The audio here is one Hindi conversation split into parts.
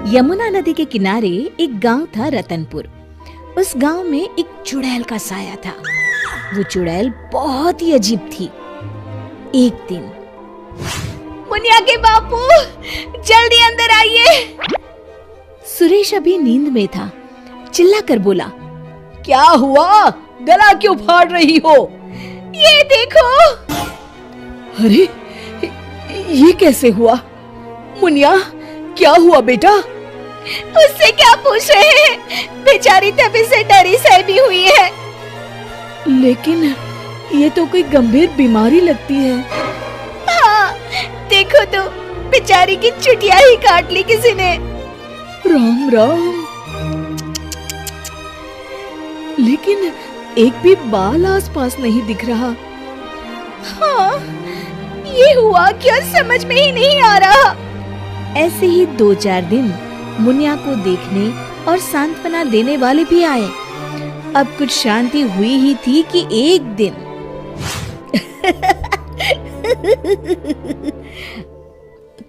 यमुना नदी के किनारे एक गांव था रतनपुर। उस गांव में एक चुड़ैल का साया था। वो चुड़ैल बहुत ही अजीब थी। एक दिन, मुनिया के बापू, जल्दी अंदर आइए। सुरेश अभी नींद में था, चिल्लाकर बोला, क्या हुआ? गला क्यों फाड़ रही हो? ये देखो। अरे, ये कैसे हुआ? मुनिया, क्या हुआ बेटा? उससे क्या पूछ रहे हैं? बेचारी तभी से डरी सहमी हुई है। लेकिन ये तो कोई गंभीर बीमारी लगती है। हाँ, देखो तो, बेचारी की चुटिया ही काट ली किसी ने। राम राम। लेकिन एक भी बाल आसपास नहीं दिख रहा। हाँ, ये हुआ क्या समझ में ही नहीं आ रहा। ऐसे ही 2-4 दिन मुनिया को देखने और सांत्वना देने वाले भी आए। अब कुछ शांति हुई ही थी कि एक दिन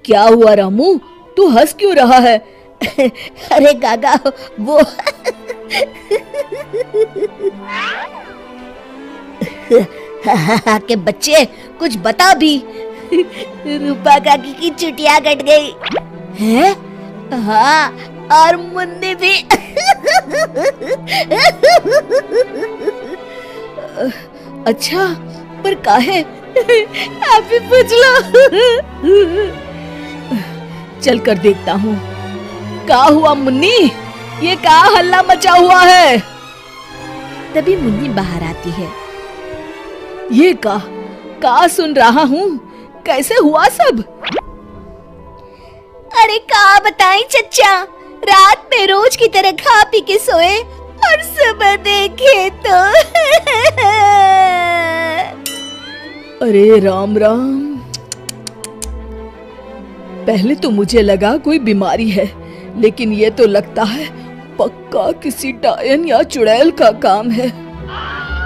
क्या हुआ रामू? तू हंस क्यों रहा है? अरे गागा, वो के बच्चे, कुछ बता भी। रूपा काकी की चुटिया कट गई है। हाँ, और मुन्नी भी। अच्छा, पर काहे? आप भी पूछ लो। चल कर देखता हूँ। क्या हुआ मुन्नी? ये क्या हल्ला मचा हुआ है? तभी मुन्नी बाहर आती है। ये का सुन रहा हूँ? कैसे हुआ सब? अरे का बताएं चच्चा, रात में रोज की तरह खा पी के सोए और सुबह देखे तो अरे राम राम। पहले तो मुझे लगा कोई बीमारी है, लेकिन ये तो लगता है पक्का किसी डायन या चुड़ैल का काम है।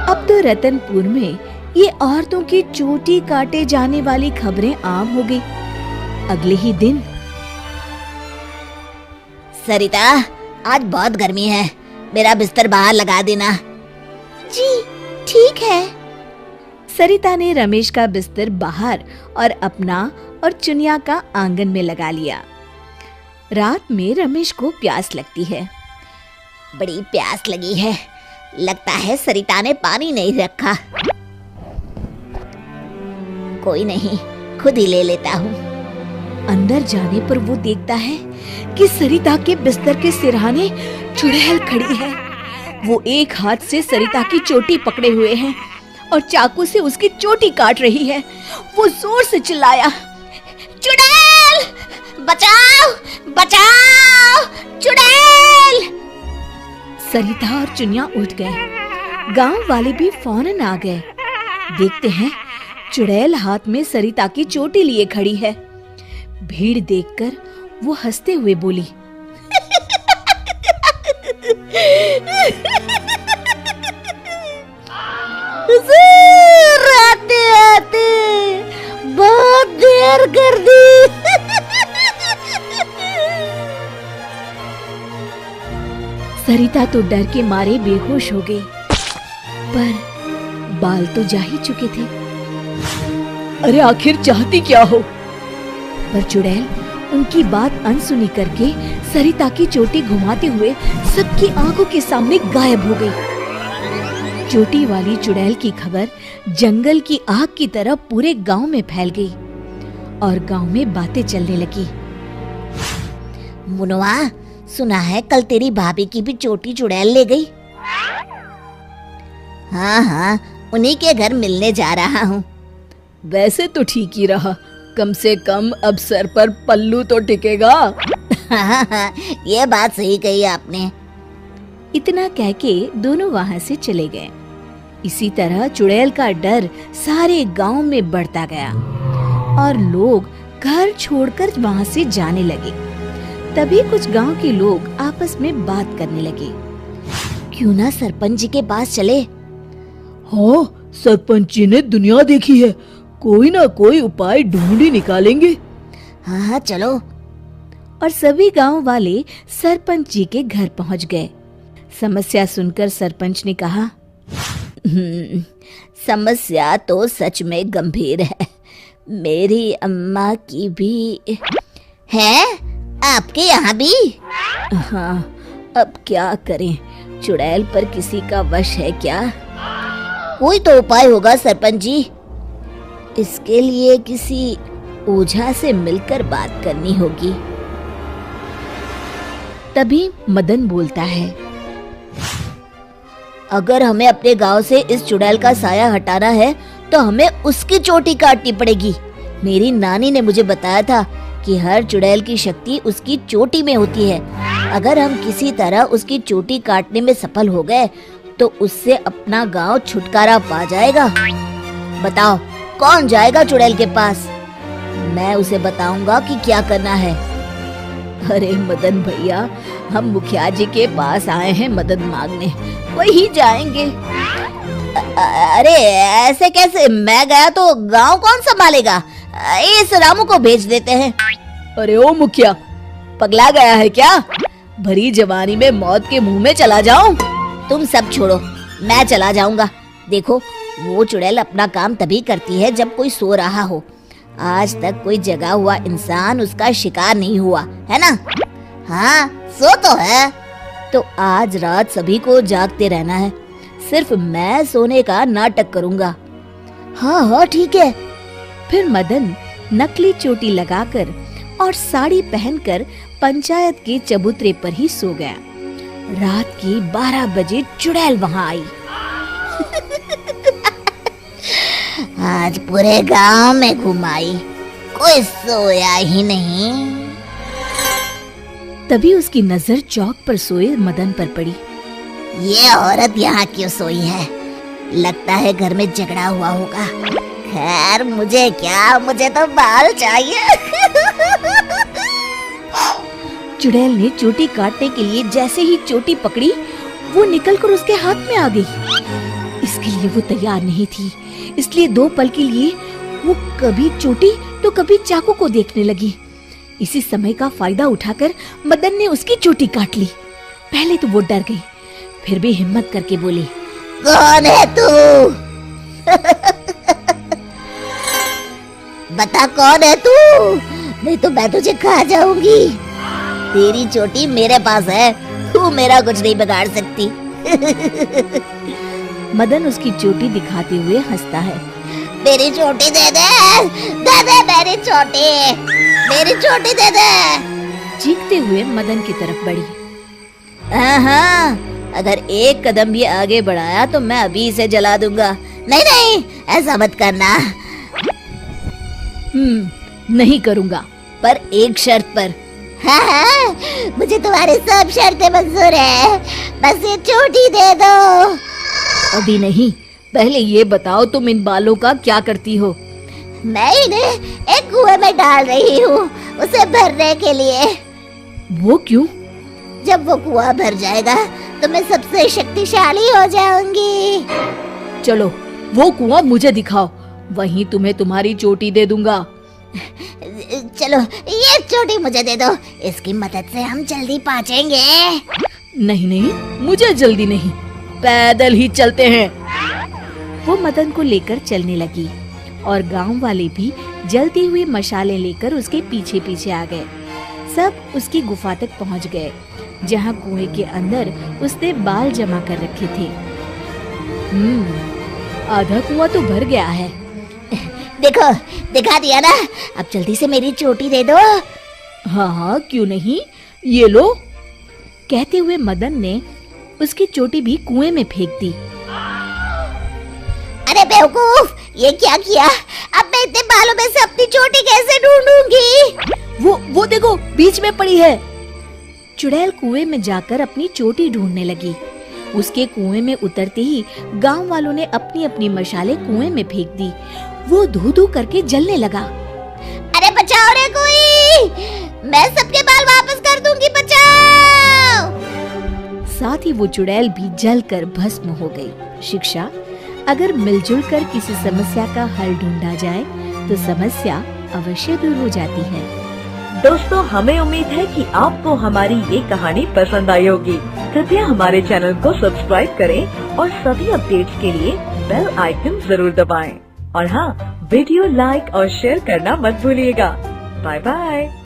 अब तो रतनपुर में ये औरतों की चोटी काटे जाने वाली खबरें आम हो गई। अगले ही दिन, सरिता, आज बहुत गर्मी है, मेरा बिस्तर बाहर लगा देना। जी ठीक है। सरिता ने रमेश का बिस्तर बाहर और अपना और चुनिया का आंगन में लगा लिया। रात में रमेश को प्यास लगती है। बड़ी प्यास लगी है, लगता है सरिता ने पानी नहीं रखा। कोई नहीं, खुद ही ले लेता हूँ। अंदर जाने पर वो देखता है कि सरिता के बिस्तर के सिरहाने चुड़ैल खड़ी है। वो एक हाथ से सरिता की चोटी पकड़े हुए है और चाकू से उसकी चोटी काट रही है। वो जोर से चिल्लाया, चुड़ैल, बचाओ, बचाओ, चुड़ैल। सरिता और चुनिया उठ गए। गांव वाले भी फौरन आ गए। देखते हैं चुड़ैल हाथ में सरिता की चोटी लिए खड़ी है। भीड़ देखकर वो हंसते हुए बोली, आते आते बहुत देर कर दी। सरिता तो डर के मारे बेहोश हो गई, पर बाल तो जा ही चुके थे। अरे आखिर चाहती क्या हो? पर चुड़ैल उनकी बात अनसुनी करके सरिता की चोटी घुमाते हुए सबकी आंखों के सामने गायब हो गई। चोटी वाली चुड़ैल की खबर जंगल की आग की तरह पूरे गांव में फैल गई और गांव में बातें चलने लगी। मुनवा, सुना है कल तेरी भाभी की भी चोटी चुड़ैल ले गई। हाँ, उन्हीं के घर मिलने जा रहा हूँ। वैसे तो ठीक ही रहा, कम से कम अब सर पर पल्लू तो टिकेगा। ये बात सही कही आपने। इतना कह के दोनों वहां से चले गए। इसी तरह चुड़ैल का डर सारे गांव में बढ़ता गया और लोग घर छोड़कर वहां से जाने लगे। तभी कुछ गांव के लोग आपस में बात करने लगे, क्यों ना सरपंच जी के पास चले। हाँ, सरपंच जी ने दुनिया देखी है, कोई ना कोई उपाय ढूंढ ही निकालेंगे। हाँ, चलो। और सभी गांव वाले सरपंच जी के घर पहुंच गए। समस्या सुनकर सरपंच ने कहा, समस्या तो सच में गंभीर है। मेरी अम्मा की भी है, आपके यहाँ भी? हाँ, अब क्या करें, चुड़ैल पर किसी का वश है क्या? कोई तो उपाय होगा सरपंच जी। इसके लिए किसी ओझा से मिलकर बात करनी होगी। तभी मदन बोलता है, अगर हमें अपने गांव से इस चुड़ैल का साया हटाना है तो हमें उसकी चोटी काटनी पड़ेगी। मेरी नानी ने मुझे बताया था कि हर चुड़ैल की शक्ति उसकी चोटी में होती है। अगर हम किसी तरह उसकी चोटी काटने में सफल हो गए तो उससे अपना गांव छुटकारा पा जाएगा। बताओ कौन जाएगा चुड़ैल के पास? मैं उसे बताऊंगा कि क्या करना है। अरे मदन भैया, हम मुखिया जी के पास आए हैं मदद मांगने, वही जाएंगे। अरे ऐसे कैसे? मैं गया तो गांव कौन संभालेगा? इस रामू को भेज देते हैं। अरे ओ मुखिया, पगला गया है क्या? भरी जवानी में मौत के मुंह में चला जाऊं? तुम सब छोड़ो, मैं चला जाऊंगा। देखो, वो चुड़ैल अपना काम तभी करती है जब कोई सो रहा हो। आज तक कोई जगा हुआ इंसान उसका शिकार नहीं हुआ है ना? हाँ, सो तो है। तो आज रात सभी को जागते रहना है। सिर्फ मैं सोने का नाटक करूंगा। हाँ हाँ ठीक है। फिर मदन नकली चोटी लगाकर और साड़ी पहनकर पंचायत के चबूतरे पर ही सो गया। रात के 12 बजे चुड़ैल वहां आई। आज पूरे गांव में घुमाई, कोई सोया ही नहीं। तभी उसकी नजर चौक पर सोए मदन पर पड़ी। ये औरत यहाँ क्यों सोई है? लगता है घर में झगड़ा हुआ होगा। खैर मुझे क्या, मुझे तो बाल चाहिए। चुड़ैल ने चोटी काटने के लिए जैसे ही चोटी पकड़ी, वो निकलकर उसके हाथ में आ गई। इसके लिए वो तैयार नहीं थी, इसलिए 2 पल के लिए वो कभी चोटी तो कभी चाकू को देखने लगी। इसी समय का फायदा उठाकर मदन ने उसकी चोटी काट ली। पहले तो वो डर गई, फिर भी हिम्मत करके बोली, कौन है तू? बता कौन है तू, नहीं तो मैं तुझे खा जाऊंगी। तेरी चोटी मेरे पास है, तू मेरा कुछ नहीं बिगाड़ सकती। मदन उसकी चोटी दिखाते हुए हंसता है। मेरी चोटी दे दे, दे दे मेरी चोटी, मेरी चोटी दे दे। चीखते हुए मदन की तरफ बढ़ी। हाँ, अगर एक कदम भी आगे बढ़ाया तो मैं अभी इसे जला दूंगा। नहीं नहीं, ऐसा मत करना। नहीं करूँगा, पर एक शर्त पर। हाँ, मुझे तुम्हारी सब शर्तें मंजूर है, बस ये चोटी दे दो। अभी नहीं, पहले ये बताओ तुम इन बालों का क्या करती हो? मैं इन्हें एक कुएं में डाल रही हूँ, उसे भरने के लिए। वो क्यों? जब वो कुआं भर जाएगा तो मैं सबसे शक्तिशाली हो जाऊंगी। चलो वो कुआं मुझे दिखाओ, वहीं तुम्हें तुम्हारी चोटी दे दूंगा। चलो ये चोटी मुझे दे दो, इसकी मदद से हम जल्दी पहुंचेंगे। नहीं नहीं, मुझे जल्दी नहीं, पैदल ही चलते हैं। वो मदन को लेकर चलने लगी और गांव वाले भी जलती हुई मशालें लेकर उसके पीछे पीछे आ गए। सब उसकी गुफा तक पहुंच गए, जहां कुएं के अंदर उसने बाल जमा कर रखे थे। आधा कुआं तो भर गया है। देखो, दिखा दिया ना, अब जल्दी से मेरी चोटी दे दो। हाँ, क्यों नहीं, ये लो। कहते हुए मदन ने उसकी चोटी भी कुएं में फेंक दी। अरे बेवकूफ, ये क्या किया? अब मैं इतने बालों में से अपनी चोटी कैसे ढूंढूंगी? वो देखो, बीच में पड़ी है। चुड़ैल कुएं में जाकर अपनी चोटी ढूंढने लगी। उसके कुएं में उतरते ही गांव वालों ने अपनी अपनी मशालें कुएं में फेंक दी। वो धू धू करके जलने लगा। अरे बचाओ रे कोई, मैं सबके बाल वापस कर दूंगी, बचाओ। साथ ही वो चुड़ैल भी जलकर भस्म हो गई। शिक्षा: अगर मिलजुल कर किसी समस्या का हल ढूंढा जाए तो समस्या अवश्य दूर हो जाती है। दोस्तों, हमें उम्मीद है कि आपको हमारी ये कहानी पसंद आई होगी। कृपया हमारे चैनल को सब्सक्राइब करें और सभी अपडेट्स के लिए बेल आइकन जरूर दबाएं। और हाँ, वीडियो लाइक और शेयर करना मत भूलिएगा। Bye bye.